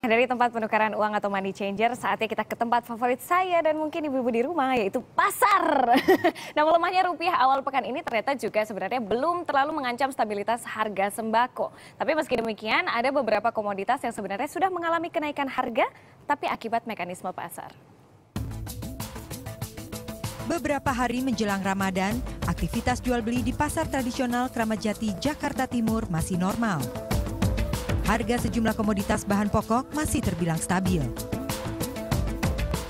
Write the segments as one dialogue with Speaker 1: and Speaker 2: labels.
Speaker 1: Dari tempat penukaran uang atau money changer, saatnya kita ke tempat favorit saya dan mungkin ibu-ibu di rumah, yaitu pasar. Nah, melemahnya rupiah awal pekan ini ternyata juga sebenarnya belum terlalu mengancam stabilitas harga sembako. Tapi meski demikian, ada beberapa komoditas yang sebenarnya sudah mengalami kenaikan harga, tapi akibat mekanisme pasar.
Speaker 2: Beberapa hari menjelang Ramadan, aktivitas jual beli di pasar tradisional Kramat Jati, Jakarta Timur masih normal. Harga sejumlah komoditas bahan pokok masih terbilang stabil.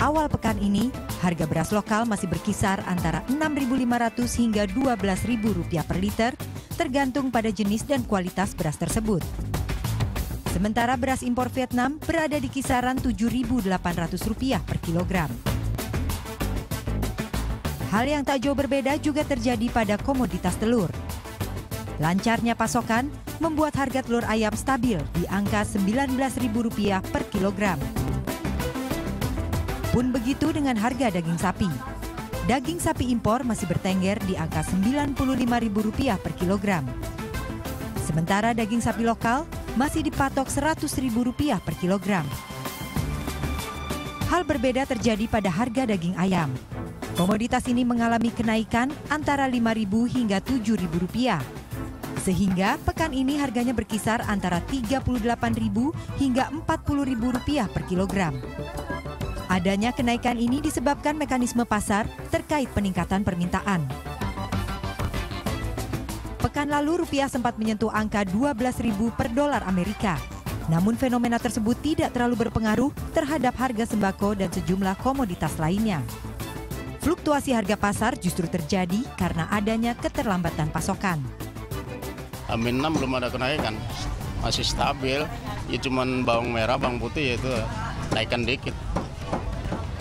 Speaker 2: Awal pekan ini, harga beras lokal masih berkisar antara Rp6.500 hingga Rp12.000 per liter, tergantung pada jenis dan kualitas beras tersebut. Sementara beras impor Vietnam berada di kisaran Rp7.800 per kilogram. Hal yang tak jauh berbeda juga terjadi pada komoditas telur. Lancarnya pasokan membuat harga telur ayam stabil di angka Rp19.000 per kilogram. Pun begitu dengan harga daging sapi. Daging sapi impor masih bertengger di angka Rp95.000 per kilogram. Sementara daging sapi lokal masih dipatok Rp100.000 per kilogram. Hal berbeda terjadi pada harga daging ayam. Komoditas ini mengalami kenaikan antara Rp5.000 hingga Rp7.000. Sehingga pekan ini harganya berkisar antara Rp38.000 hingga Rp40.000 per kilogram. Adanya kenaikan ini disebabkan mekanisme pasar terkait peningkatan permintaan. Pekan lalu rupiah sempat menyentuh angka 12.000 per dolar Amerika. Namun fenomena tersebut tidak terlalu berpengaruh terhadap harga sembako dan sejumlah komoditas lainnya. Fluktuasi harga pasar justru terjadi karena adanya keterlambatan pasokan.
Speaker 3: Amin 6 belum ada kenaikan, masih stabil. Ya cuman bawang merah, bawang putih itu naikkan dikit.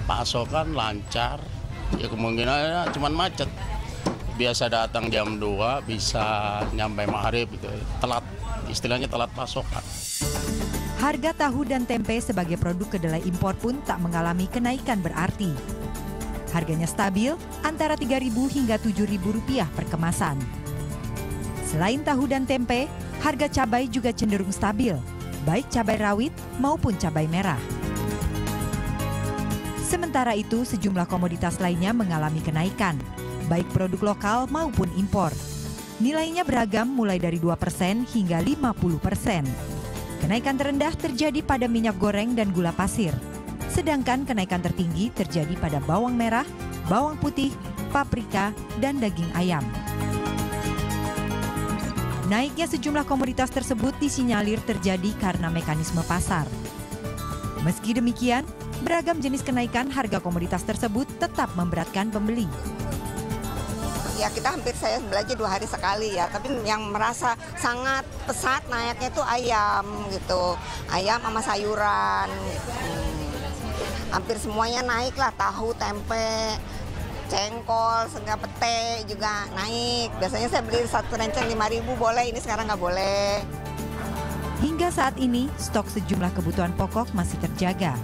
Speaker 3: Pasokan lancar, ya kemungkinannya cuman macet. Biasa datang jam 2, bisa nyampe maghrib gitu. Telat, istilahnya telat pasokan.
Speaker 2: Harga tahu dan tempe sebagai produk kedelai impor pun tak mengalami kenaikan berarti. Harganya stabil antara Rp3.000 hingga Rp7.000 per kemasan. Selain tahu dan tempe, harga cabai juga cenderung stabil, baik cabai rawit maupun cabai merah. Sementara itu, sejumlah komoditas lainnya mengalami kenaikan, baik produk lokal maupun impor. Nilainya beragam mulai dari 2% hingga 50%. Kenaikan terendah terjadi pada minyak goreng dan gula pasir. Sedangkan kenaikan tertinggi terjadi pada bawang merah, bawang putih, paprika, dan daging ayam. Naiknya sejumlah komoditas tersebut disinyalir terjadi karena mekanisme pasar. Meski demikian, beragam jenis kenaikan harga komoditas tersebut tetap memberatkan pembeli.
Speaker 4: Ya kita saya belanja 2 hari sekali ya, tapi yang merasa sangat pesat naiknya itu ayam gitu. Ayam sama sayuran. Hampir semuanya naik lah, tahu, tempe, cengkol, sega pete juga naik. Biasanya saya beli satu renceng Rp5.000 boleh, ini sekarang nggak boleh.
Speaker 2: Hingga saat ini, stok sejumlah kebutuhan pokok masih terjaga.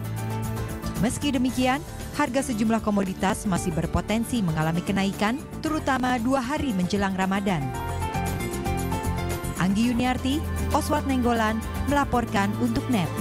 Speaker 2: Meski demikian, harga sejumlah komoditas masih berpotensi mengalami kenaikan, terutama 2 hari menjelang Ramadan. Anggi Yuniarti, Oswald Nenggolan, melaporkan untuk NET.